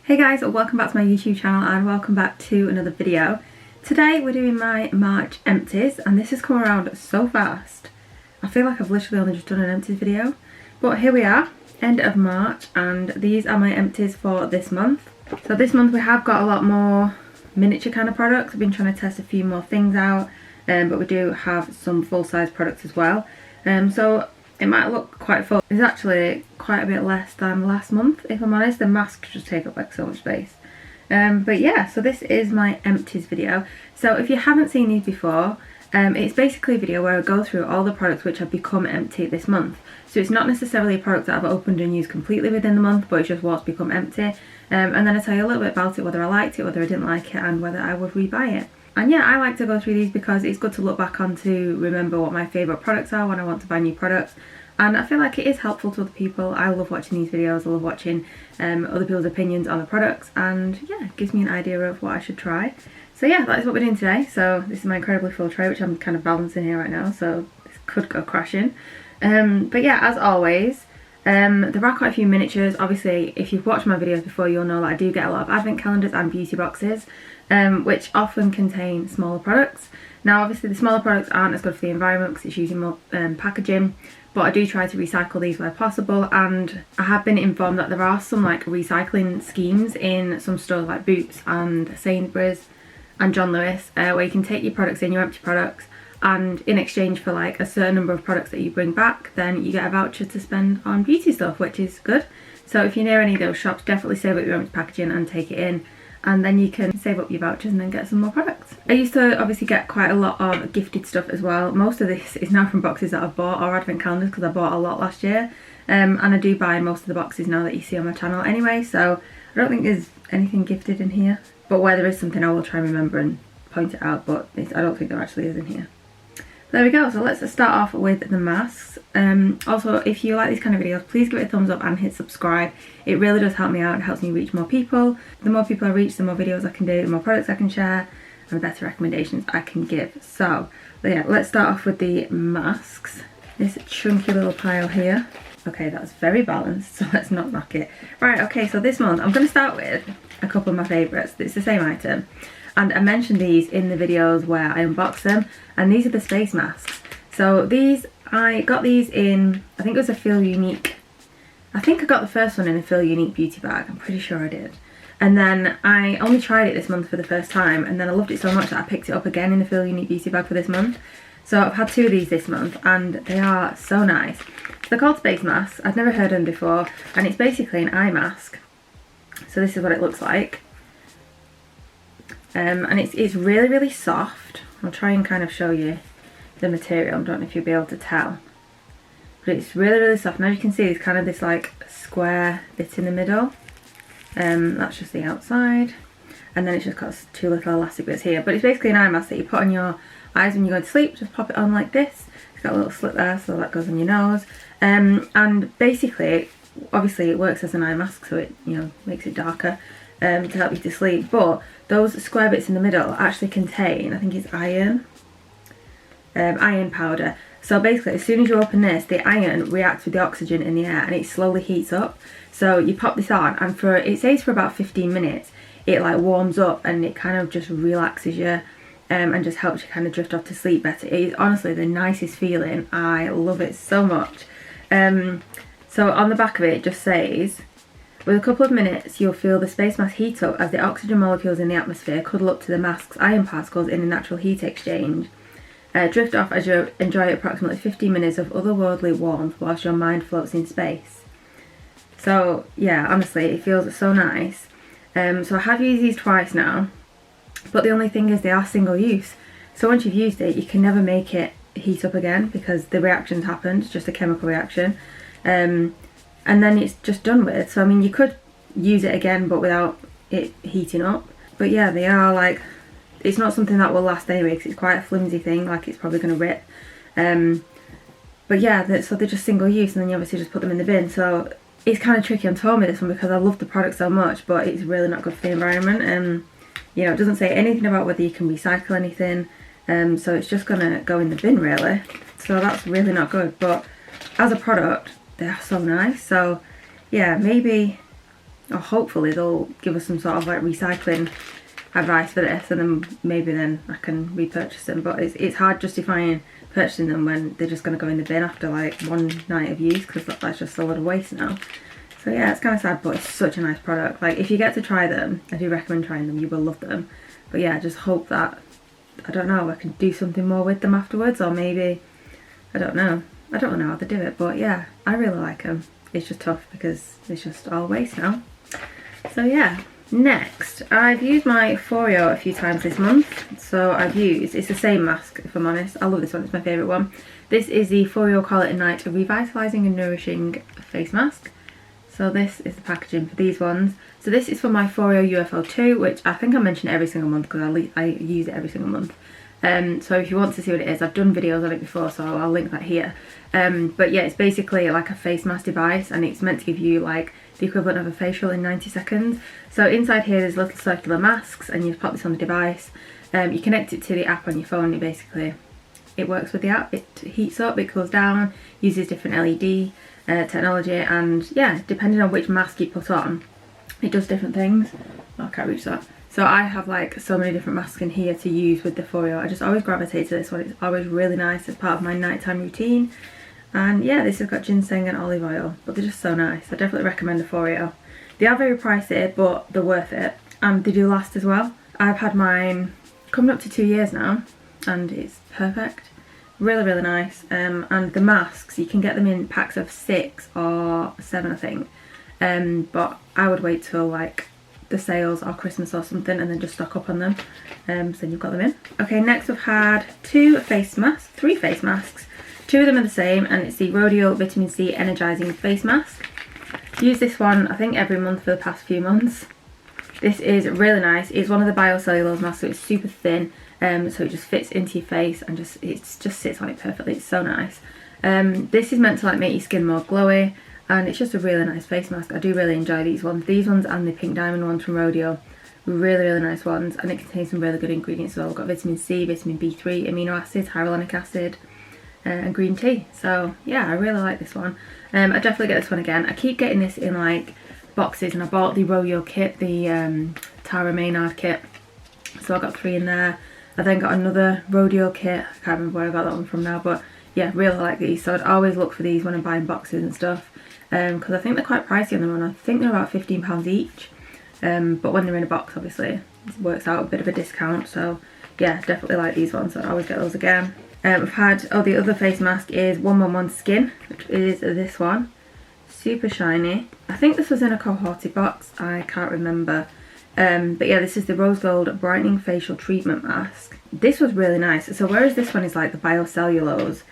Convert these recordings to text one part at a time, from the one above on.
Hey guys, welcome back to my YouTube channel and welcome back to another video. Today we're doing my March empties and this has come around so fast. I feel like I've literally only just done an empties video. But here we are, end of March, and these are my empties for this month. So this month we have got a lot more miniature kind of products. I've been trying to test a few more things out, but we do have some full-size products as well. So it might look quite full. It's actually quite a bit less than last month, if I'm honest. The masks just take up like so much space. But yeah, so this is my empties video. So if you haven't seen these before, it's basically a video where I go through all the products which have become empty this month. So it's not necessarily a product that I've opened and used completely within the month, but it's just what's become empty. And then I tell you a little bit about it, whether I liked it, whether I didn't like it, and whether I would rebuy it. And yeah, I like to go through these because it's good to look back on to remember what my favourite products are when I want to buy new products. And I feel like it is helpful to other people. I love watching these videos, I love watching other people's opinions on the products, and yeah, it gives me an idea of what I should try. So yeah, that is what we're doing today. So this is my incredibly full tray, which I'm kind of balancing here right now, so this could go crashing. But yeah, as always, there are quite a few miniatures. Obviously, if you've watched my videos before, you'll know that I do get a lot of advent calendars and beauty boxes, which often contain smaller products. Now obviously the smaller products aren't as good for the environment because it's using more packaging, but I do try to recycle these where possible, and I have been informed that there are some like recycling schemes in some stores like Boux and Sainsbury's and John Lewis, where you can take your products in, your empty products, and in exchange for like a certain number of products that you bring back, then you get a voucher to spend on beauty stuff, which is good. So if you're near any of those shops, definitely save up your empty packaging and take it in, and then you can save up your vouchers and then get some more products. I used to obviously get quite a lot of gifted stuff as well. Most of this is now from boxes that I've bought, or advent calendars, because I bought a lot last year. And I do buy most of the boxes now that you see on my channel anyway, so I don't think there's anything gifted in here. But where there is something, I will try and remember and point it out, but I don't think there actually is in here. There we go, so let's start off with the masks. Also, if you like these kind of videos, please give it a thumbs up and hit subscribe. It really does help me out, it helps me reach more people. The more people I reach, the more videos I can do, the more products I can share, and the better recommendations I can give. So yeah, let's start off with the masks. This chunky little pile here. Okay, that's very balanced, so let's not knock it. Right, okay, so this month I'm going to start with a couple of my favourites. It's the same item. And I mentioned these in the videos where I unboxed them, and these are the face masks. So these, I got these in, I think it was a Feel Unique. I think I got the first one in a Feel Unique beauty bag, I'm pretty sure I did. And then I only tried it this month for the first time, and then I loved it so much that I picked it up again in the Feel Unique beauty bag for this month. So I've had two of these this month, and they are so nice. They're called face masks, I'd never heard of them before, and it's basically an eye mask. So this is what it looks like. And it's really, really soft. I'll try and kind of show you the material. I don't know if you'll be able to tell. But it's really, really soft. And as you can see, there's kind of this like square bit in the middle. That's just the outside. And then it's just got two little elastic bits here. But it's basically an eye mask that you put on your eyes when you go to sleep. Just pop it on like this. It's got a little slit there, so that goes on your nose. And basically, obviously it works as an eye mask, so it, you know, makes it darker. To help you to sleep, but those square bits in the middle actually contain, I think it's iron powder. So basically, as soon as you open this, the iron reacts with the oxygen in the air and it slowly heats up. So you pop this on, and it stays for about 15 minutes. It like warms up and it kind of just relaxes you, and just helps you kind of drift off to sleep better. It is honestly the nicest feeling. I love it so much. So on the back of it just says, with a couple of minutes, you'll feel the face mask heat up as the oxygen molecules in the atmosphere cuddle up to the mask's iron particles in a natural heat exchange. Drift off as you enjoy approximately 15 minutes of otherworldly warmth whilst your mind floats in space. So yeah, honestly, it feels so nice. So I have used these twice now, but the only thing is they are single use. So once you've used it, you can never make it heat up again because the reaction's happened, it's just a chemical reaction. And then it's just done with. So I mean, you could use it again but without it heating up. But yeah, they are like, it's not something that will last anyway because it's quite a flimsy thing, like it's probably going to rip. But yeah, so they're just single use, and then you obviously just put them in the bin. So it's kind of tricky on Tommy, this one, because I love the product so much, but it's really not good for the environment. And you know, it doesn't say anything about whether you can recycle anything. So it's just going to go in the bin really. So that's really not good. But as a product, they are so nice. So yeah, maybe or hopefully they'll give us some sort of like recycling advice for this, and then maybe then I can repurchase them. But it's hard justifying purchasing them when they're just going to go in the bin after like one night of use, because that's just a lot of waste now. So yeah, it's kind of sad, but it's such a nice product. Like, if you get to try them, I do recommend trying them, you will love them. But yeah, I just hope that, I don't know, I can do something more with them afterwards, or maybe, I don't know how to do it. But yeah, I really like them. It's just tough because it's just all waste now. So yeah. Next, I've used my Foreo a few times this month. So I've used, it's the same mask if I'm honest. I love this one, it's my favourite one. This is the Foreo Call It a Night, a revitalising and nourishing face mask. So this is the packaging for these ones. So this is for my Foreo UFO 2, which I think I mention every single month because I use it every single month. So if you want to see what it is, I've done videos on it before, so I'll link that here. But yeah, it's basically like a face mask device, and it's meant to give you like the equivalent of a facial in 90 seconds. So inside here there's little circular masks, and you just pop this on the device. You connect it to the app on your phone, and it works with the app. It heats up, it cools down, uses different LED technology, and yeah, depending on which mask you put on, it does different things. Oh, I can't reach that. So I have like so many different masks in here to use with the Foreo. I just always gravitate to this one. It's always really nice as part of my nighttime routine. And yeah, this has got ginseng and olive oil, but they're just so nice. I definitely recommend the Foreo. They are very pricey, but they're worth it, and they do last as well. I've had mine coming up to 2 years now, and it's perfect. Really, really nice. And the masks, you can get them in packs of 6 or 7, I think. But I would wait till like the sales or Christmas or something, and then just stock up on them. So then you've got them in. Okay, next I've had 3 face masks. 2 of them are the same, and it's the Rhodial Vitamin C Energising Face Mask. Used this one I think every month for the past few months. This is really nice. It's one of the biocellulose masks, so it's super thin, so it just fits into your face, and it just sits on it perfectly. It's so nice. This is meant to like make your skin more glowy, and it's just a really nice face mask. I do really enjoy these ones. These ones and the Pink Diamond ones from Rhodial, really, really nice ones, and it contains some really good ingredients as well. We've got vitamin C, vitamin B3, amino acids, hyaluronic acid, and green tea. So yeah, I really like this one. I definitely get this one again. I keep getting this in like boxes, and I bought the Rhodial kit, the Tara Maynard kit, so I got 3 in there. I then got another Rhodial kit, I can't remember where I got that one from now, but yeah, really like these. So I'd always look for these when I'm buying boxes and stuff, because I think they're quite pricey on them, and I think they're about £15 each. But when they're in a box, obviously it works out a bit of a discount. So yeah, definitely like these ones, so I always get those again. I've had, the other face mask is 111 Skin, which is this one. Super shiny. I think this was in a cohorted box, I can't remember. But yeah, this is the Rose Gold Brightening Facial Treatment Mask. This was really nice. So whereas this one is like the biocellulose,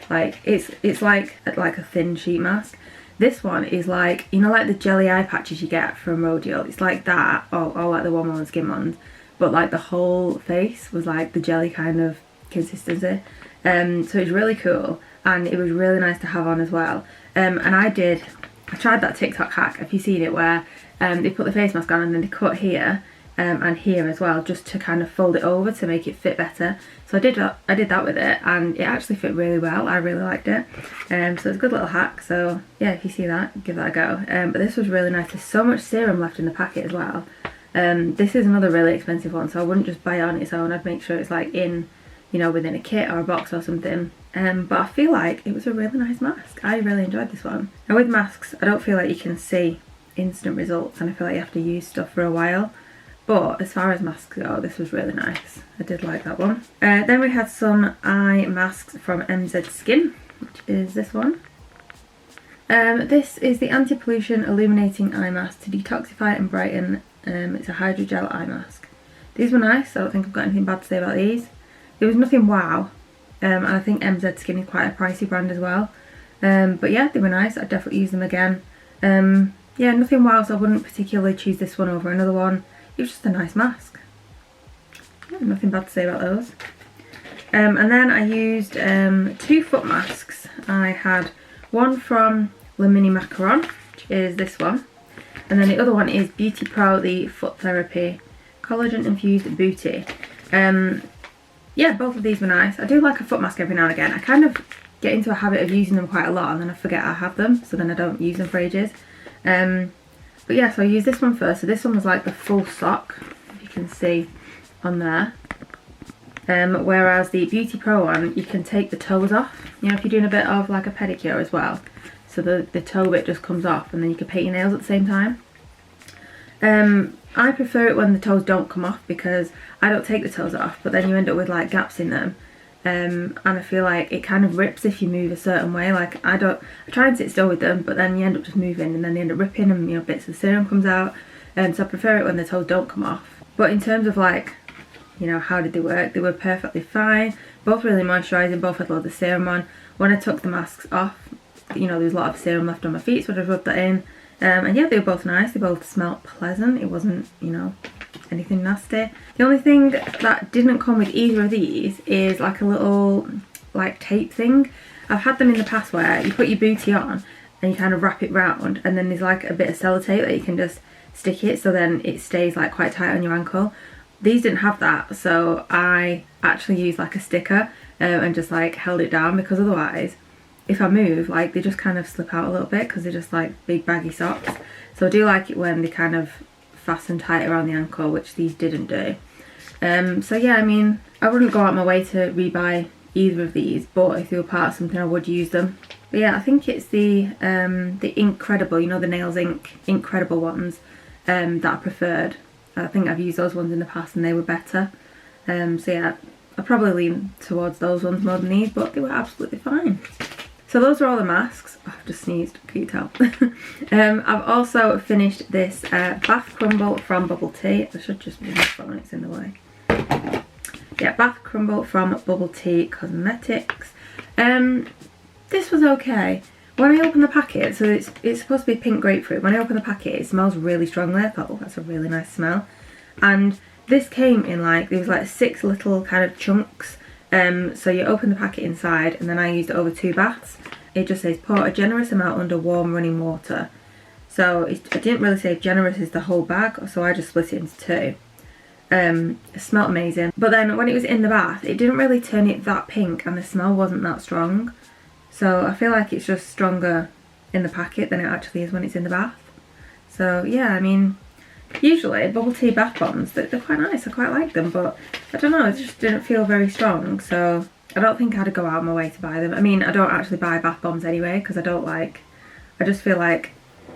like it's like a thin sheet mask. This one is like, you know, like the jelly eye patches you get from Rhodial. It's like that, or like the 111 Skin ones. But like the whole face was like the jelly kind of consistency. So it's really cool, and it was really nice to have on as well. And I tried that TikTok hack, if you've seen it, where they put the face mask on and then they cut here and here as well, just to kind of fold it over to make it fit better. So I did that with it, and it actually fit really well. I really liked it. So it's a good little hack. So yeah, if you see that, give that a go. But this was really nice. There's so much serum left in the packet as well. This is another really expensive one, so I wouldn't just buy it on its own. I'd make sure it's like in, you know, within a kit or a box or something. But I feel like it was a really nice mask. I really enjoyed this one. And with masks, I don't feel like you can see instant results, and I feel like you have to use stuff for a while. But as far as masks go, this was really nice. I did like that one. Then we had some eye masks from MZ Skin, which is this one. This is the Anti-Pollution Illuminating Eye Mask to detoxify and brighten. It's a hydrogel eye mask. These were nice. I don't think I've got anything bad to say about these. There was nothing wow, and I think MZ Skin is quite a pricey brand as well. But yeah, they were nice. I'd definitely use them again. Yeah, nothing wow, so I wouldn't particularly choose this one over another one. It was just a nice mask. Yeah, nothing bad to say about those. And then I used 2 foot masks. I had one from Le Mini Macaron, which is this one. And then the other one is Beauty Pro, the Foot Therapy Collagen Infused Booty. Yeah, both of these were nice. I do like a foot mask every now and again. I kind of get into a habit of using them quite a lot, and then I forget I have them, so then I don't use them for ages. But yeah, so I used this one first. So this one was like the full sock, if you can see on there. Whereas the Beauty Pro one, you can take the toes off, you know, if you're doing a bit of like a pedicure as well. So the toe bit just comes off, and then you can paint your nails at the same time. I prefer it when the toes don't come off, because I don't take the toes off, but then you end up with like gaps in them. And I feel like it kind of rips if you move a certain way. Like I try and sit still with them, but then you end up just moving, and then they end up ripping, and you know, bits of serum comes out. So I prefer it when the toes don't come off. But in terms of like, you know, how did they work? They were perfectly fine. Both really moisturising, both had loads of serum on. When I took the masks off, you know, there was a lot of serum left on my feet, so I just rubbed that in. And yeah, they were both nice. They both smelled pleasant. It wasn't, you know, anything nasty. The only thing that didn't come with either of these is like a little like tape thing. I've had them in the past where you put your booty on and you kind of wrap it round, and then there's like a bit of sellotape that you can just stick it, so then it stays like quite tight on your ankle. These didn't have that, so I actually used like a sticker and just like held it down, because otherwise if I move, like they just kind of slip out a little bit, because they're just like big baggy socks. So I do like it when they kind of fasten tight around the ankle, which these didn't do. So yeah, I mean, I wouldn't go out my way to rebuy either of these, but if they were part of something I would use them. But yeah, I think it's the Incredible, you know, the Nails Inc Incredible ones that I preferred. I think I've used those ones in the past and they were better. So yeah, I probably lean towards those ones more than these, but they were absolutely fine. So those are all the masks. Oh, I've just sneezed, can you tell? I've also finished this Bath Crumble from Bubble Tea. I should just move my phone, it's in the way. Yeah, Bath Crumble from Bubble Tea Cosmetics. This was okay. When I opened the packet, so it's supposed to be pink grapefruit. When I opened the packet, it smells really strongly. I thought, oh, that's a really nice smell. And this came in like, there was like 6 little kind of chunks. So you open the packet inside, and then I used it over 2 baths. It just says pour a generous amount under warm running water. So it didn't really say generous is the whole bag, so I just split it into 2. It smelled amazing. But then when it was in the bath, it didn't really turn it that pink, and the smell wasn't that strong. So I feel like it's just stronger in the packet than it actually is when it's in the bath. So yeah, I mean, usually bubble tea bath bombs, they're quite nice, I quite like them, but I don't know, it just didn't feel very strong, so I don't think I'd go out of my way to buy them. I mean, I don't actually buy bath bombs anyway, because I just feel like,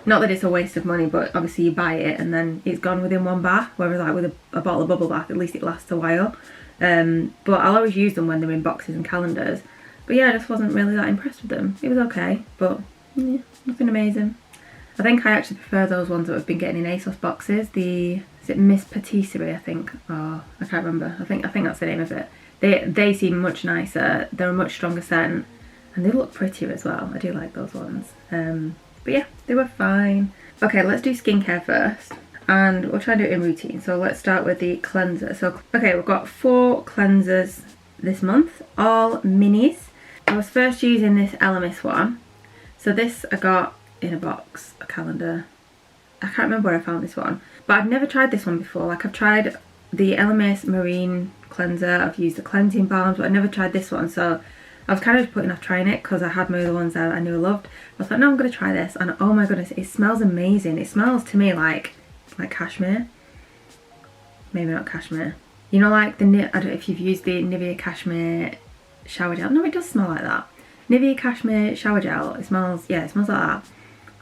not that it's a waste of money, but obviously you buy it and then it's gone within 1 bath, whereas like with a bottle of bubble bath, at least it lasts a while. But I'll always use them when they're in boxes and calendars. But yeah, I just wasn't really that impressed with them. It was okay, but yeah, nothing amazing. I think I actually prefer those ones that we've been getting in ASOS boxes. Is it Miss Patisserie, I think? Oh, I can't remember. I think that's the name of it. They seem much nicer. They're a much stronger scent, and they look prettier as well. I do like those ones. But yeah, they were fine. Okay, let's do skincare first, and we'll try and do it in routine. So let's start with the cleanser. So okay, we've got 4 cleansers this month, all minis. I was first using this Elemis one. So this I got in a box, a calendar. I can't remember where I found this one, but I've never tried this one before. Like, I've tried the Elemis Marine cleanser, I've used the cleansing balms, but I never tried this one. So I was kind of putting off trying it because I had my other ones that I knew I loved. I thought, no, I'm going to try this, and oh my goodness, it smells amazing. It smells to me like cashmere. Maybe not cashmere. You know, like I don't know if you've used the Nivea Cashmere shower gel. No, it does smell like that. Nivea Cashmere shower gel. It smells, yeah, it smells like that.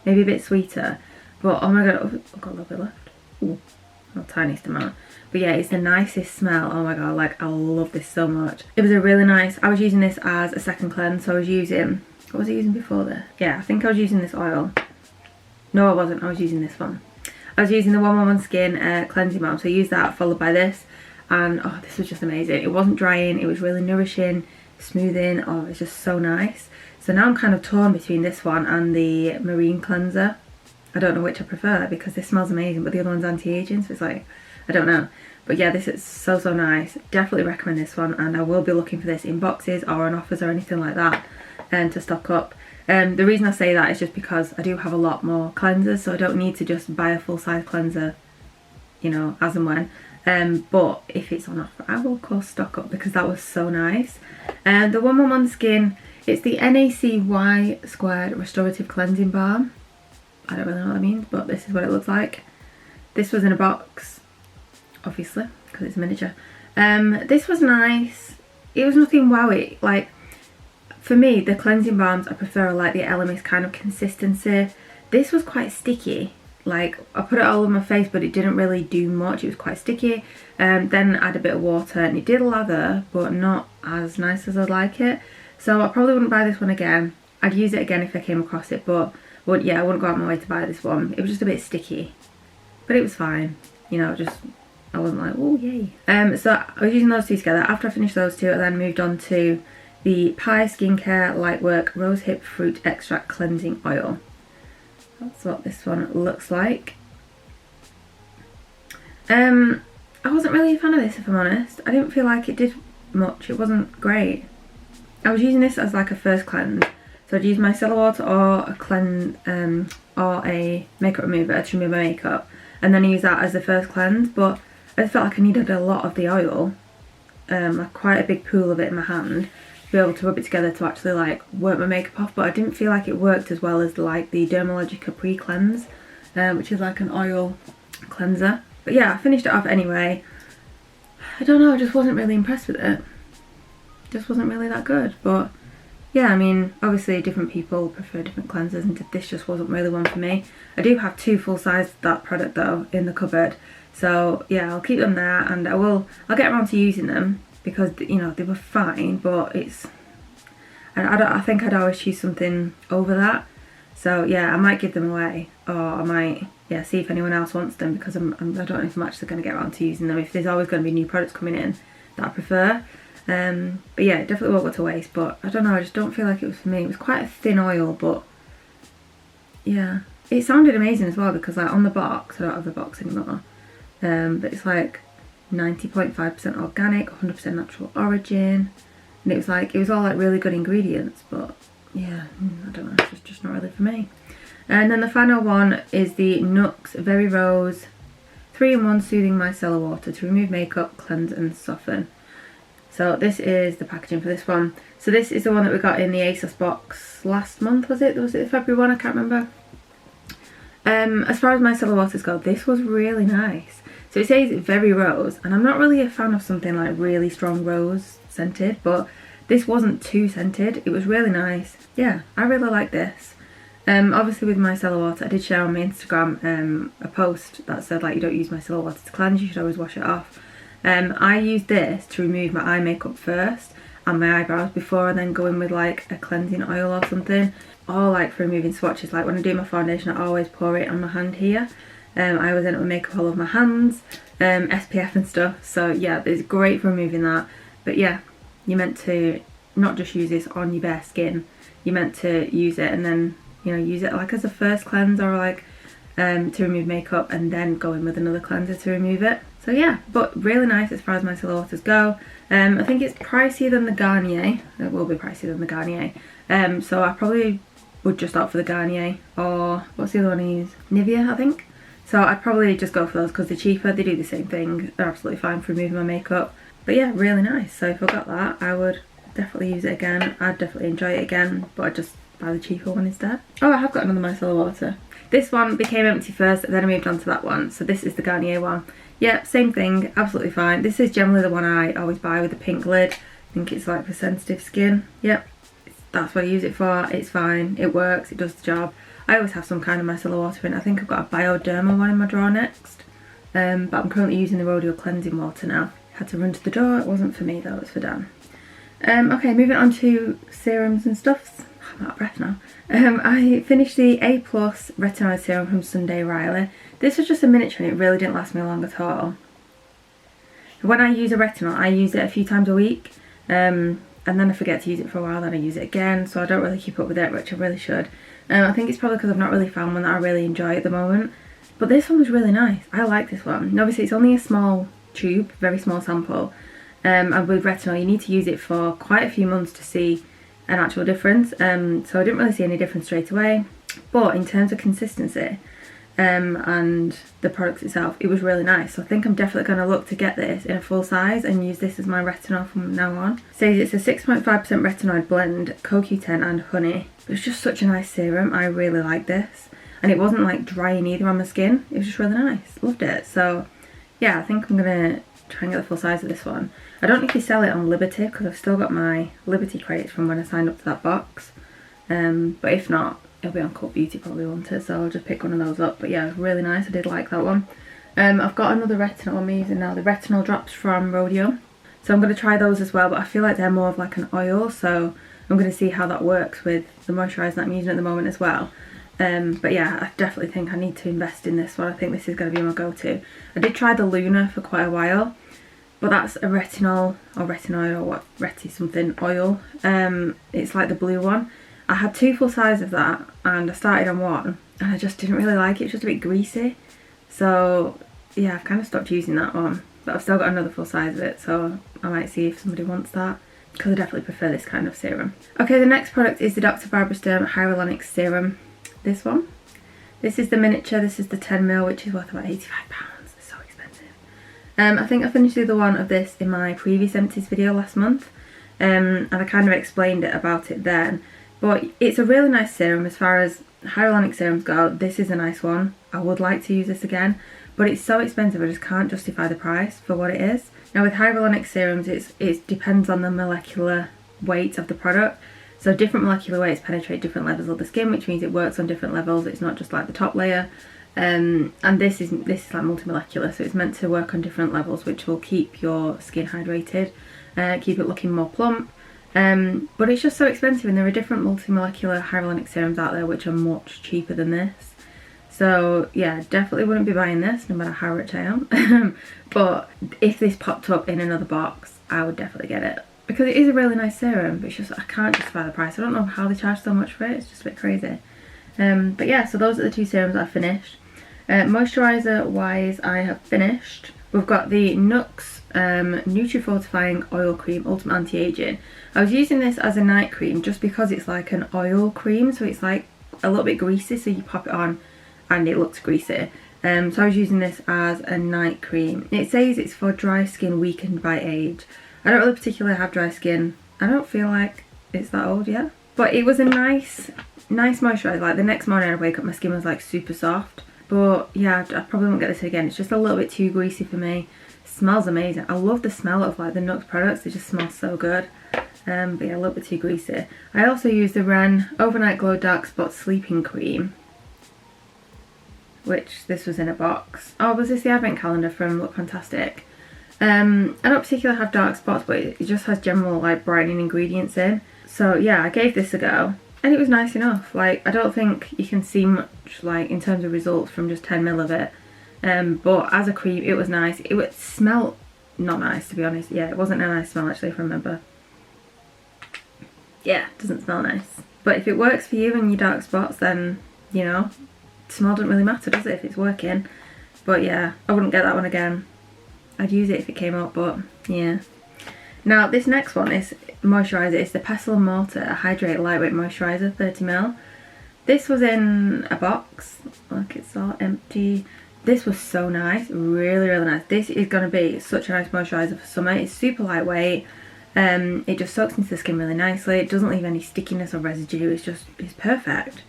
Maybe a bit sweeter. But oh my god, I've got a little bit left. Ooh, not the tiniest amount. But yeah, it's the nicest smell. Oh my god, like I love this so much. It was a really nice, I was using this as a second cleanse. So I was using, what was I using before this? Yeah, I think I was using this oil. No, I wasn't. I was using this one. I was using the 111 Skin cleansing balm. So I used that followed by this. And oh, this was just amazing. It wasn't drying. It was really nourishing, smoothing. Oh, it's just so nice. So now I'm kind of torn between this one and the Marine cleanser. I don't know which I prefer because this smells amazing, but the other one's anti-aging, so it's like, I don't know. But yeah, this is so nice. Definitely recommend this one, and I will be looking for this in boxes or on offers or anything like that to stock up. The reason I say that is just because I do have a lot more cleansers, so I don't need to just buy a full-size cleanser, you know, as and when. But if it's on offer, I will of course stock up because that was so nice. The 111 Skin, it's the NACY Squared Restorative Cleansing Balm. I don't really know what that means, but this is what it looks like. This was in a box, obviously, because it's miniature. This was nice. It was nothing wowy. Like, for me, the cleansing balms, I prefer like the Elemis kind of consistency. This was quite sticky. Like, I put it all on my face, but it didn't really do much. It was quite sticky. Then add a bit of water, and it did lather, but not as nice as I'd like it. So I probably wouldn't buy this one again. I'd use it again if I came across it, but yeah, I wouldn't go out my way to buy this one. It was just a bit sticky, but it was fine. You know, just, I wasn't like, oh yay. So I was using those two together. After I finished those two, I then moved on to the Pie Skincare Lightwork Rosehip Fruit Extract Cleansing Oil. That's what this one looks like. I wasn't really a fan of this, if I'm honest. I didn't feel like it did much. It wasn't great. I was using this as like a first cleanse. So I'd use my micellar water or a cleanse, or a makeup remover to remove my makeup, and then use that as the first cleanse. But I just felt like I needed a lot of the oil, like quite a big pool of it in my hand, to be able to rub it together to actually like work my makeup off. But I didn't feel like it worked as well as like the Dermalogica pre-cleanse, which is like an oil cleanser. But yeah, I finished it off anyway. I don't know, I just wasn't really impressed with it. Just wasn't really that good. But yeah, I mean, obviously different people prefer different cleansers, and this just wasn't really one for me. I do have two full size of that product though in the cupboard, so yeah, I'll keep them there, and I'll get around to using them, because you know, they were fine, but it's, I think I'd always choose something over that. So yeah, I might give them away, or I might, yeah, see if anyone else wants them, because I don't know if I'm actually going to get around to using them, if there's always going to be new products coming in that I prefer. But yeah, it definitely won't go to waste. But I don't know, I just don't feel like it was for me. It was quite a thin oil, but yeah, it sounded amazing as well, because like on the box, I don't have the box anymore, but it's like 90.5% organic, 100% natural origin, and it was like, it was all like really good ingredients. But yeah, I don't know, it's just not really for me. And then the final one is the Nux Very Rose 3-in-1 Soothing Micellar Water to remove makeup, cleanse and soften. So this is the packaging for this one. So this is the one that we got in the ASOS box last month, was it? Was it the February one? I can't remember. As far as micellar waters go, this was really nice. So it says very rose, and I'm not really a fan of something like really strong rose scented, but this wasn't too scented. It was really nice. Yeah, I really like this. Obviously with micellar water, I did share on my Instagram a post that said like, you don't use micellar water to cleanse, you should always wash it off. I used this to remove my eye makeup first and my eyebrows before I then go in with like a cleansing oil or something, or like for removing swatches. Like when I do my foundation, I always pour it on my hand here. I always end up with makeup all over my hands, SPF and stuff. So yeah, it's great for removing that. But yeah, you're meant to not just use this on your bare skin, you're meant to use it and then, you know, use it like as a first cleanse, or like to remove makeup, and then go in with another cleanser to remove it. So yeah, but really nice as far as micellar waters go. I think it's pricier than the Garnier. It will be pricier than the Garnier. So I probably would just opt for the Garnier, or what's the other one I use? Nivea, I think. So I'd probably just go for those because they're cheaper. They do the same thing. They're absolutely fine for removing my makeup. But yeah, really nice. So if I got that, I would definitely use it again. I'd definitely enjoy it again, but I'd just buy the cheaper one instead. Oh, I have got another micellar water. This one became empty first, then I moved on to that one. So this is the Garnier one. Yeah, same thing, absolutely fine. This is generally the one I always buy with the pink lid. I think it's like for sensitive skin. Yep, that's what I use it for. It's fine, it works, it does the job. I always have some kind of micellar water in. I think I've got a Bioderma one in my drawer next. But I'm currently using the Rodeo cleansing water now. Had to run to the door, it wasn't for me though, it's for Dan. Okay, moving on to serums and stuffs. I'm out of breath now. I finished the A+ Retinoid Serum from Sunday Riley. This was just a miniature and it really didn't last me long at all. When I use a retinol, I use it a few times a week, and then I forget to use it for a while, then I use it again, so I don't really keep up with it, which I really should. I think it's probably because I've not really found one that I really enjoy at the moment. But this one was really nice. I like this one. And obviously it's only a small tube, very small sample, and with retinol you need to use it for quite a few months to see an actual difference. So I didn't really see any difference straight away. But in terms of consistency, and the products itself, it was really nice. So I think I'm definitely going to look to get this in a full size and use this as my retinol from now on. It says it's a 6.5% retinoid blend, CoQ10 and honey. It's just such a nice serum. I really like this. and it wasn't like drying either on my skin. It was just really nice. Loved it. So yeah, I think I'm gonna try and get the full size of this one. I don't know if you sell it on Liberty because I've still got my Liberty credits from when I signed up to that box. But if not, it'll be on Cult Beauty probably, won't it? So I'll just pick one of those up. But yeah, really nice. I did like that one. I've got another retinol I'm using now, the retinol drops from Rodeo. So I'm going to try those as well, but I feel like they're more of like an oil, so I'm going to see how that works with the moisturiser that I'm using at the moment as well. But yeah, I definitely think I need to invest in this one. I think this is going to be my go-to. I did try the Luna for quite a while, but that's a retinol or retinoid or what, reti something oil. It's like the blue one. I had 2 full size of that and I started on one and I just didn't really like it. It's just a bit greasy. So yeah, I've kind of stopped using that one, but I've still got another full size of it, so I might see if somebody wants that, because I definitely prefer this kind of serum. Okay, the next product is the Dr. Barbara Sturm Hyaluronic Serum. This one. This is the miniature, this is the 10ml, which is worth about £85. It's so expensive. I think I finished the other one of this in my previous Empties video last month, and I kind of explained about it then. But it's a really nice serum. As far as hyaluronic serums go, this is a nice one. I would like to use this again, but it's so expensive I just can't justify the price for what it is. Now with hyaluronic serums, it depends on the molecular weight of the product. So different molecular weights penetrate different levels of the skin, which means it works on different levels. It's not just like the top layer. And this is like multimolecular, so it's meant to work on different levels, which will keep your skin hydrated, keep it looking more plump. But it's just so expensive, and there are different multimolecular hyaluronic serums out there which are much cheaper than this. So yeah, definitely wouldn't be buying this no matter how rich I am. But if this popped up in another box, I would definitely get it, because it is a really nice serum, but it's just, I can't justify the price. I don't know how they charge so much for it. It's just a bit crazy. But yeah, so those are the 2 serums I've finished. Moisturiser wise, I have finished. We've got the Nux Nutri-Fortifying Oil Cream Ultimate Anti-Aging. I was using this as a night cream just because it's like an oil cream, so it's like a little bit greasy, so you pop it on and it looks greasy. So I was using this as a night cream. It says it's for dry skin weakened by age. I don't really particularly have dry skin. I don't feel like it's that old yet. But it was a nice moisturiser. Like the next morning I wake up, my skin was like super soft. But yeah, I probably won't get this again. It's just a little bit too greasy for me. Smells amazing. I love the smell of like the Nux products. They just smell so good. But yeah, a little bit too greasy. I also use the Ren Overnight Glow Dark Spot Sleeping Cream, which this was in a box. Oh, was this the advent calendar from Look Fantastic? I don't particularly have dark spots, but it just has general like brightening ingredients in. So yeah, I gave this a go and it was nice enough. Like, I don't think you can see much like in terms of results from just 10ml of it. But as a cream, it was nice. It would smell not nice, to be honest. Yeah, it wasn't a nice smell actually, if I remember. Yeah, it doesn't smell nice. But if it works for you and your dark spots, then, you know, smell doesn't really matter, does it, if it's working? But yeah, I wouldn't get that one again. I'd use it if it came up, but yeah. Now this next one is moisturiser. It's the Pestle and Mortar Hydrate Lightweight Moisturiser 30ml. This was in a box. Look, it's all empty. This was so nice, really nice. This is going to be such a nice moisturiser for summer. It's super lightweight. It just soaks into the skin really nicely. It doesn't leave any stickiness or residue. It's perfect.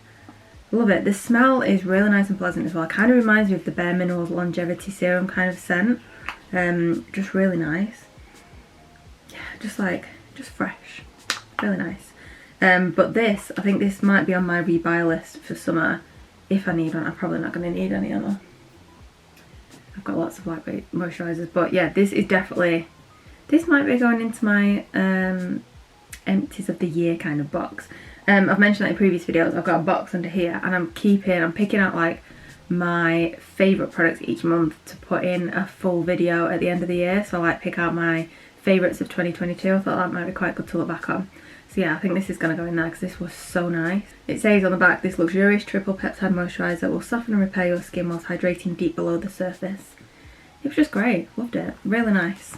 Love it. The smell is really nice and pleasant as well. It kind of reminds me of the Bare Minerals Longevity Serum kind of scent. Just really nice. Yeah, just fresh. Really nice. But this, I think this might be on my rebuy list for summer. If I need one. I'm probably not going to need any, am I? I've got lots of lightweight moisturisers, but yeah, this is definitely, this might be going into my Empties of the Year kind of box. I've mentioned that in previous videos. I've got a box under here and I'm picking out like my favourite products each month to put in a full video at the end of the year. So I like pick out my favourites of 2022. I thought that might be quite good to look back on. So yeah, I think this is going to go in there because this was so nice. It says on the back, this luxurious triple peptide moisturiser will soften and repair your skin whilst hydrating deep below the surface. It was just great. Loved it. Really nice.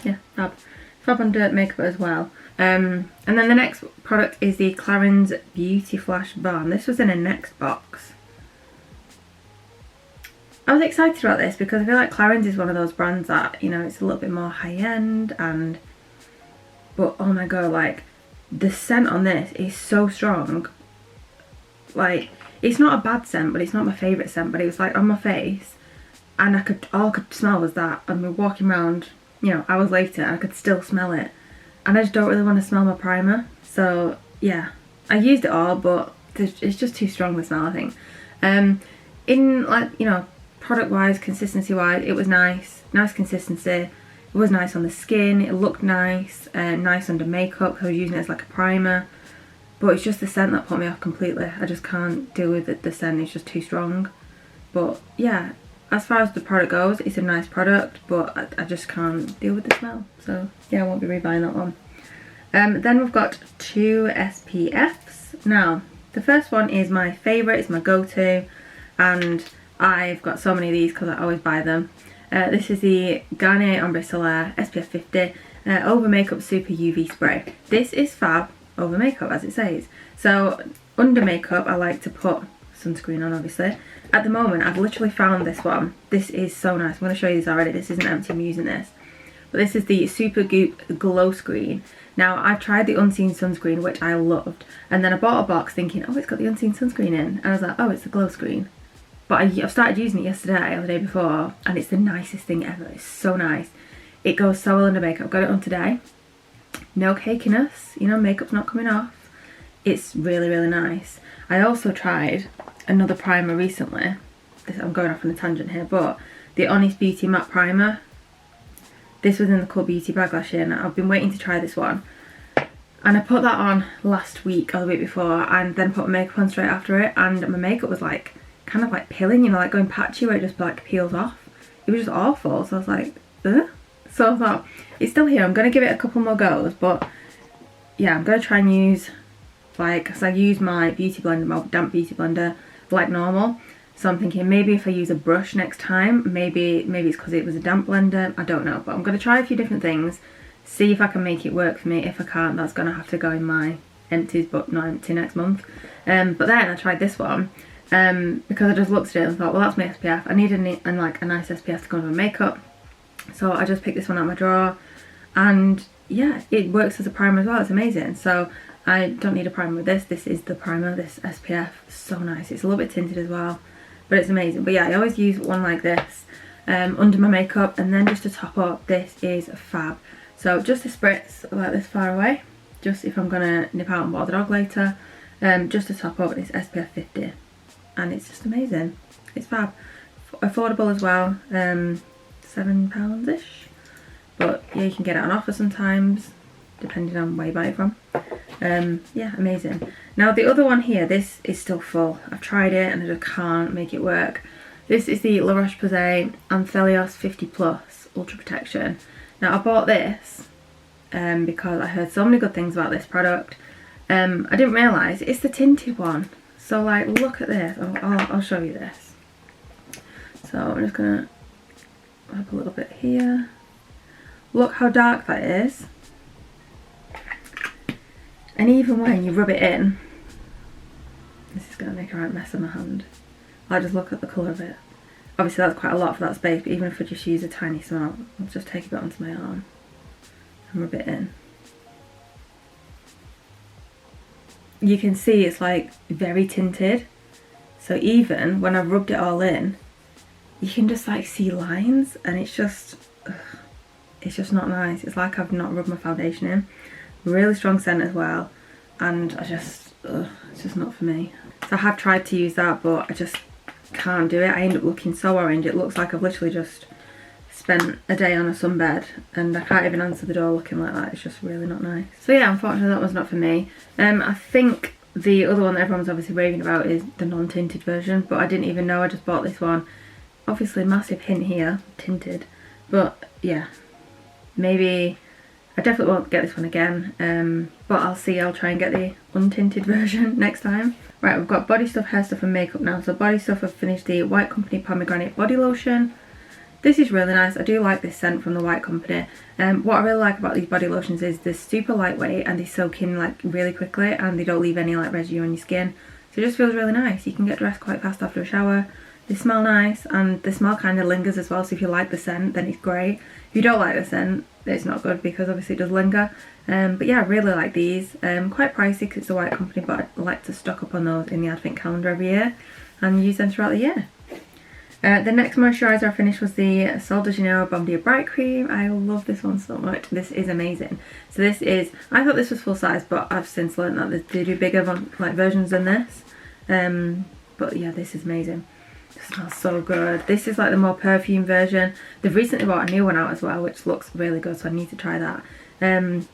Yeah, fab. Fab on dirt makeup as well. And then the next product is the Clarins Beauty Flash Balm. This was in a next box. I was excited about this because I feel like Clarins is one of those brands that, you know, it's a little bit more high-end but oh my god, like, the scent on this is so strong. Like, it's not a bad scent, but it's not my favourite scent, but it was like on my face and all I could smell was that. I mean, walking around, you know, hours later and I could still smell it, and I just don't really want to smell my primer. So yeah, I used it all, but it's just too strong the smell, I think. In like, you know, product wise, consistency wise, it was nice consistency. It was nice on the skin, it looked nice, nice under makeup. I was using it as like a primer, but it's just the scent that put me off completely. I just can't deal with it. The scent is just too strong. But yeah, as far as the product goes, it's a nice product, but I just can't deal with the smell. So yeah, I won't be rebuying that one. Then we've got 2 SPFs. Now, the first one is my favourite, it's my go-to, and I've got so many of these because I always buy them. This is the Garnier Ombre Solaire SPF 50 Over Makeup Super UV Spray. This is fab over makeup, as it says. So under makeup I like to put sunscreen on, obviously. At the moment I've literally found this one. This is so nice. I'm going to show you this already. This isn't empty, I'm using this. But this is the Super Goop Glow Screen. Now, I tried the Unseen sunscreen, which I loved, and then I bought a box thinking, oh, it's got the Unseen sunscreen in, and I was like, oh, it's the glow screen. But I've started using it yesterday or the day before, and it's the nicest thing ever. It's so nice. It goes so well under makeup. I've got it on today. No cakiness, you know, makeup's not coming off. It's really, really nice. I also tried another primer recently. I'm going off on a tangent here, but the Honest Beauty Matte Primer. This was in the Cool Beauty bag last year, and I've been waiting to try this one. And I put that on last week or the week before, and then put my makeup on straight after it, and my makeup was like, kind of like peeling, you know, like going patchy where it just like peels off. It was just awful, so I was like, ugh. So I thought, it's still here, I'm going to give it a couple more goes, but yeah, I'm going to try and use, like, because I use my beauty blender, my damp beauty blender, like normal. So I'm thinking maybe if I use a brush next time, maybe it's because it was a damp blender, I don't know. But I'm going to try a few different things, see if I can make it work for me. If I can't, that's going to have to go in my empties, but not empty next month. But then I tried this one because I just looked at it and thought, well, that's my SPF. I need a nice SPF to go on my makeup. So I just picked this one out of my drawer, and yeah, it works as a primer as well. It's amazing. So I don't need a primer with this. This is the primer, this SPF. So nice. It's a little bit tinted as well, but it's amazing. But yeah, I always use one like this under my makeup, and then just to top up, this is fab. So just a spritz like this far away, just if I'm gonna nip out and walk the dog later, just to top up, it's SPF 50, and it's just amazing. It's fab. Affordable as well, £7-ish, but yeah, you can get it on offer sometimes depending on where you buy it from. Yeah, amazing. Now the other one here, this is still full. I've tried it and I just can't make it work. This is the La Roche-Posay Anthelios 50 Plus Ultra Protection. Now I bought this because I heard so many good things about this product. I didn't realise it's the tinted one. So like, look at this. I'll show you this. So I'm just gonna up a little bit here. Look how dark that is. And even when you rub it in, this is going to make a right mess of my hand. I'll just look at the colour of it. Obviously that's quite a lot for that space, but even if I just use a tiny amount, I'll just take a bit onto my arm and rub it in. You can see it's like very tinted. So even when I've rubbed it all in, you can just like see lines, and it's just not nice. It's like I've not rubbed my foundation in. Really strong scent as well, and it's just not for me. So I have tried to use that, but I just can't do it. I end up looking so orange. It looks like I've literally just spent a day on a sunbed, and I can't even answer the door looking like that. It's just really not nice. So yeah, unfortunately that was not for me. I think the other one that everyone's obviously raving about is the non-tinted version, but I didn't even know. I just bought this one. Obviously massive hint here, tinted, but yeah, maybe I definitely won't get this one again, but I'll see. I'll try and get the untinted version next time. Right, we've got body stuff, hair stuff and makeup now. So body stuff, I've finished the White Company Pomegranate Body Lotion. This is really nice. I do like this scent from the White Company. What I really like about these body lotions is they're super lightweight and they soak in like really quickly, and they don't leave any like residue on your skin. So it just feels really nice. You can get dressed quite fast after a shower. They smell nice, and the smell kind of lingers as well, so if you like the scent then it's great. If you don't like the scent, it's not good because obviously it does linger. But yeah, I really like these. Quite pricey because it's a white company, but I like to stock up on those in the advent calendar every year and use them throughout the year. The next moisturiser I finished was the Sol de Janeiro Bon Dia Bright Cream. I love this one so much. This is amazing. So this is, I thought this was full size, but I've since learned that they do bigger versions than this. But yeah, this is amazing. It smells so good. This is like the more perfume version. They've recently brought a new one out as well, which looks really good, so I need to try that.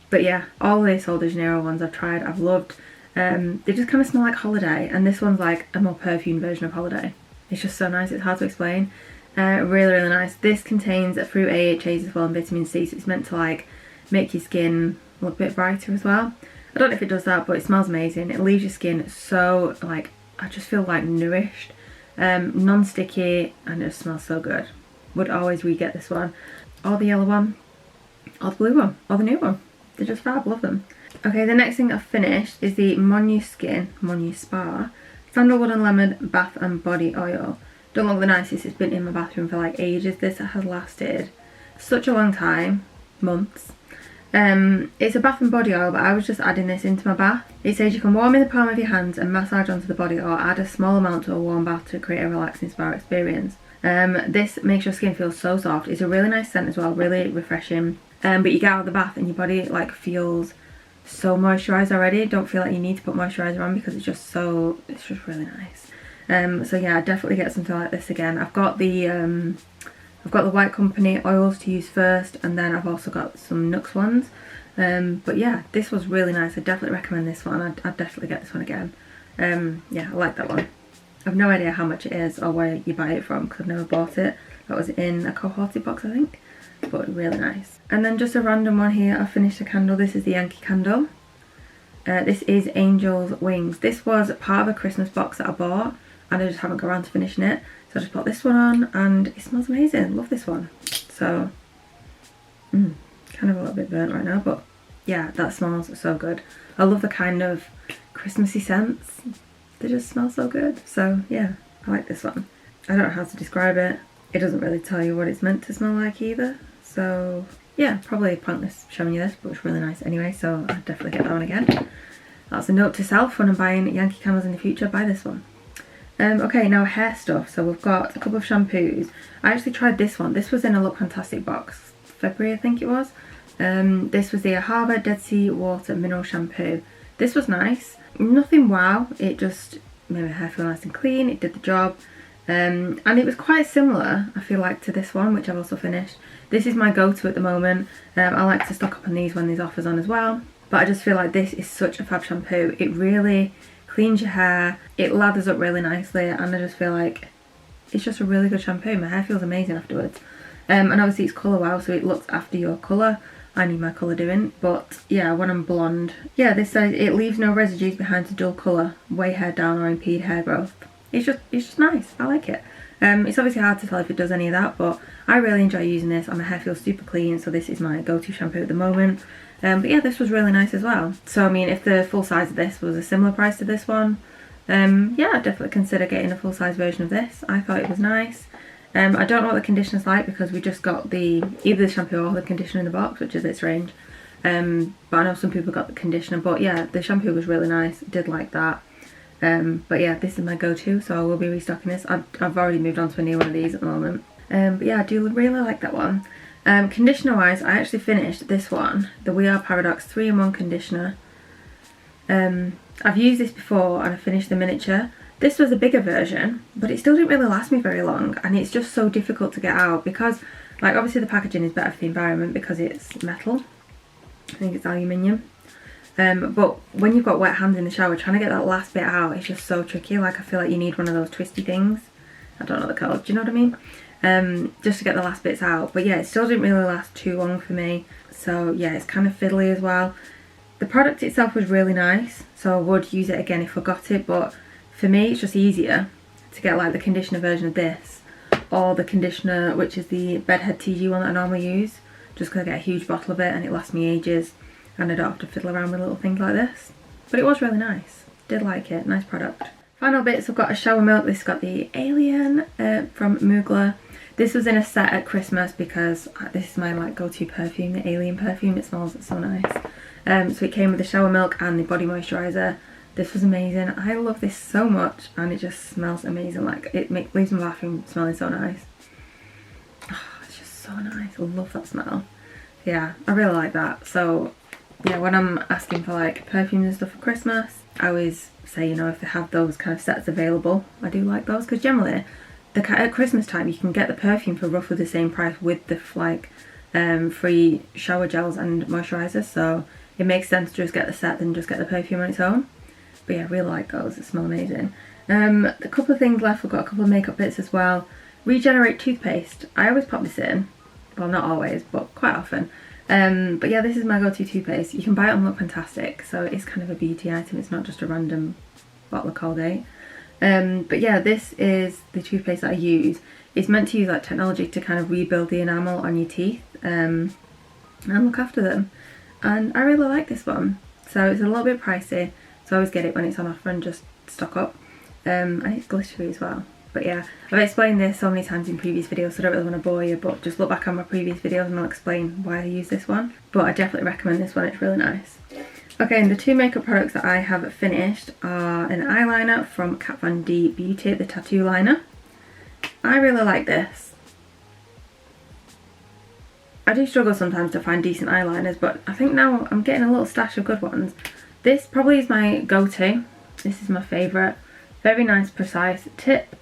But yeah, all the Sol de Janeiro ones I've tried, I've loved. They just kind of smell like holiday, and this one's like a more perfume version of holiday. It's just so nice, it's hard to explain. Really, really nice. This contains fruit AHAs as well and vitamin C, so it's meant to like make your skin look a bit brighter as well. I don't know if it does that, but it smells amazing. It leaves your skin so like, I just feel like nourished, non-sticky, and it just smells so good. Would always re-get this one, or the yellow one, or the blue one, or the new one. They're just fab, love them. Okay, the next thing I've finished is the Monu Spa Sandalwood and Lemon Bath and Body Oil. Don't look the nicest, it's been in my bathroom for like ages. This has lasted such a long time, months. It's a bath and body oil, but I was just adding this into my bath. It says you can warm in the palm of your hands and massage onto the body, or add a small amount to a warm bath to create a relaxing spa experience. This makes your skin feel so soft. It's a really nice scent as well, really refreshing. But you get out of the bath and your body like feels so moisturised already. Don't feel like you need to put moisturiser on because it's just really nice. So yeah, I'd definitely get something like this again. I've got the White Company oils to use first, and then I've also got some Nux ones. But yeah, this was really nice. I definitely recommend this one. I'd definitely get this one again. Yeah, I like that one. I've no idea how much it is or where you buy it from because I've never bought it. That was in a cohorted box, I think. But really nice. And then just a random one here, I finished a candle. This is the Yankee candle. This is Angel's Wings. This was part of a Christmas box that I bought, and I just haven't got around to finishing it. So I just put this one on, and it smells amazing. Love this one. So, kind of a little bit burnt right now, but yeah, that smells so good. I love the kind of Christmassy scents. They just smell so good. So yeah, I like this one. I don't know how to describe it. It doesn't really tell you what it's meant to smell like either. So yeah, probably pointless showing you this, but it's really nice anyway, so I'd definitely get that one again. That's a note to self: when I'm buying Yankee candles in the future, buy this one. Okay, now hair stuff. So we've got a couple of shampoos. I actually tried this one. This was in a Look Fantastic box, February I think it was. This was the Harbour Dead Sea Water Mineral Shampoo. This was nice. Nothing wow, it just made my hair feel nice and clean. It did the job. And it was quite similar, I feel like, to this one, which I've also finished. This is my go-to at the moment. I like to stock up on these when there's offers on as well. But I just feel like this is such a fab shampoo. It really cleans your hair, it lathers up really nicely, and I just feel like it's just a really good shampoo. My hair feels amazing afterwards. And obviously it's colour wow, so it looks after your colour. I need my colour doing, but yeah, when I'm blonde. Yeah, this says it leaves no residues behind to dull colour, weigh hair down or impede hair growth. It's just nice. I like it. It's obviously hard to tell if it does any of that, but I really enjoy using this, and my hair feels super clean, so this is my go-to shampoo at the moment. But yeah, this was really nice as well. So I mean, if the full size of this was a similar price to this one, yeah, I'd definitely consider getting a full size version of this. I thought it was nice. I don't know what the conditioner's like because we just got either the shampoo or the conditioner in the box, which is a bit strange. But I know some people got the conditioner, but yeah, the shampoo was really nice. Did like that. But yeah, this is my go-to, so I will be restocking this. I've already moved on to a new one of these at the moment. But yeah, I do really like that one. Conditioner wise, I actually finished this one, the We Are Paradox 3-in-1 conditioner. I've used this before and I finished the miniature. This was a bigger version, but it still didn't really last me very long, and it's just so difficult to get out because, like, obviously the packaging is better for the environment because it's metal. I think it's aluminium. But when you've got wet hands in the shower, trying to get that last bit out is just so tricky. Like, I feel like you need one of those twisty things. I don't know the colour, do you know what I mean? Just to get the last bits out. But yeah, it still didn't really last too long for me. So yeah, it's kind of fiddly as well. The product itself was really nice, so I would use it again if I got it, but for me it's just easier to get like the conditioner version of this, or the conditioner which is the Bedhead TG one that I normally use, just because I get a huge bottle of it and it lasts me ages and I don't have to fiddle around with little things like this. But it was really nice, did like it, nice product. Final bits, I've got a shower milk. This has got the Alien from Mugler. This was in a set at Christmas because this is my like go-to perfume, the Alien perfume. It smells so nice. So it came with the shower milk and the body moisturiser. This was amazing. I love this so much and it just smells amazing. Like it leaves my bathroom smelling so nice. Oh, it's just so nice. I love that smell. Yeah, I really like that. So yeah, when I'm asking for like perfumes and stuff for Christmas, I always say, you know, if they have those kind of sets available, I do like those, because generally at Christmas time you can get the perfume for roughly the same price with the like free shower gels and moisturisers, so it makes sense to just get the set than just get the perfume on its own. But yeah, I really like those, they smell amazing. A couple of things left, we've got a couple of makeup bits as well. Regenerate toothpaste, I always pop this in, well not always but quite often. But yeah, this is my go-to toothpaste. You can buy it on Look Fantastic, so it's kind of a beauty item, it's not just a random bottle of Colgate. But yeah, this is the toothpaste that I use. It's meant to use like technology to kind of rebuild the enamel on your teeth and look after them. And I really like this one. So it's a little bit pricey, so I always get it when it's on offer and just stock up. And it's glittery as well. But yeah, I've explained this so many times in previous videos, so I don't really want to bore you, but just look back on my previous videos and I'll explain why I use this one. But I definitely recommend this one, it's really nice. Okay, and the two makeup products that I have finished are an eyeliner from Kat Von D Beauty, the tattoo liner. I really like this. I do struggle sometimes to find decent eyeliners, but I think now I'm getting a little stash of good ones. This probably is my go-to. This is my favourite. Very nice, precise tip.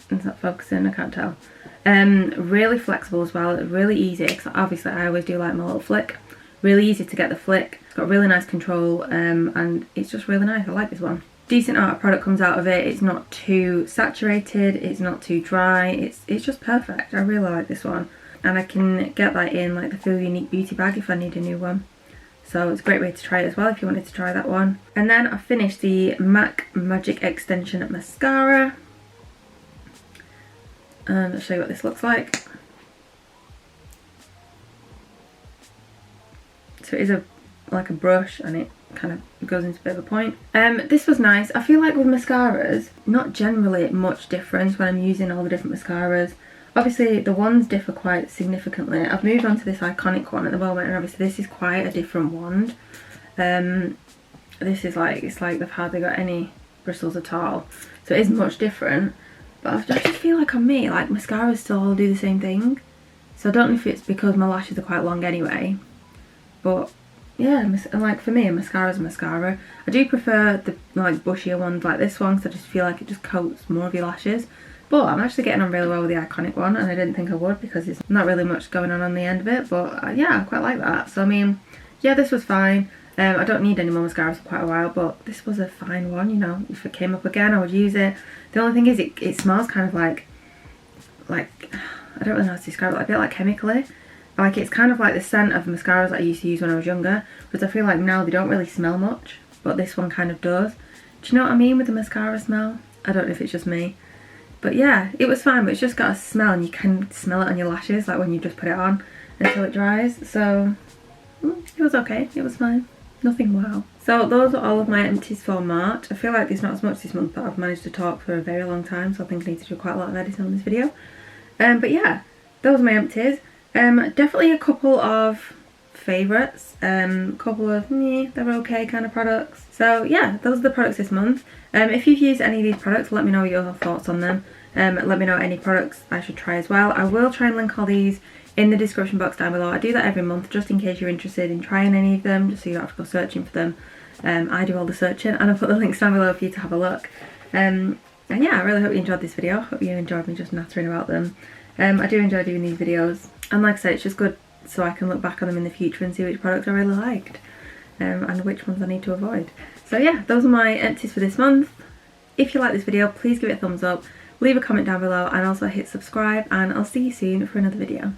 Is that focusing? I can't tell. Really flexible as well, really easy, because obviously I always do like my little flick. Really easy to get the flick, it's got really nice control, and it's just really nice. I like this one. Decent amount of product comes out of it, it's not too saturated, it's not too dry, it's just perfect. I really like this one, and I can get that in like the Feel Unique beauty bag if I need a new one. So it's a great way to try it as well if you wanted to try that one. And then I finished the MAC Magic Extension Mascara. And I'll show you what this looks like. So it is like a brush and it kind of goes into a bit of a point. This was nice. I feel like with mascaras, not generally much difference when I'm using all the different mascaras. Obviously the wands differ quite significantly. I've moved on to this iconic one at the moment, and obviously this is quite a different wand. This is like, it's like they've hardly got any bristles at all. So it is much different. But I just feel like on me, like mascaras still all do the same thing. So I don't know if it's because my lashes are quite long anyway. But yeah, like for me, a mascara is a mascara. I do prefer the like bushier ones like this one, because I just feel like it just coats more of your lashes. But I'm actually getting on really well with the iconic one, and I didn't think I would because it's not really much going on the end of it. But yeah, I quite like that. So I mean, yeah, this was fine. I don't need any more mascaras for quite a while, but this was a fine one, you know. If it came up again, I would use it. The only thing is it smells kind of like I don't really know how to describe it, like a bit like chemically. Like it's kind of like the scent of mascaras that I used to use when I was younger, because I feel like now they don't really smell much, but this one kind of does. Do you know what I mean with the mascara smell? I don't know if it's just me. But yeah, it was fine, but it's just got a smell, and you can smell it on your lashes, like when you just put it on until it dries. So it was okay, it was fine. Nothing wow. So those are all of my empties for March. I feel like there's not as much this month, but I've managed to talk for a very long time, so I think I need to do quite a lot of editing on this video. But yeah, those are my empties. Definitely a couple of favourites, couple of they're okay kind of products. So yeah, those are the products this month. If you've used any of these products, let me know your thoughts on them. Let me know any products I should try as well. I will try and link all these in the description box down below. I do that every month just in case you're interested in trying any of them, just so you don't have to go searching for them. I do all the searching, and I'll put the links down below for you to have a look. And yeah, I really hope you enjoyed this video. Hope you enjoyed me just nattering about them. I do enjoy doing these videos, and like I said, it's just good so I can look back on them in the future and see which products I really liked, and which ones I need to avoid. So yeah, those are my empties for this month. If you like this video, please give it a thumbs up, leave a comment down below, and also hit subscribe, and I'll see you soon for another video.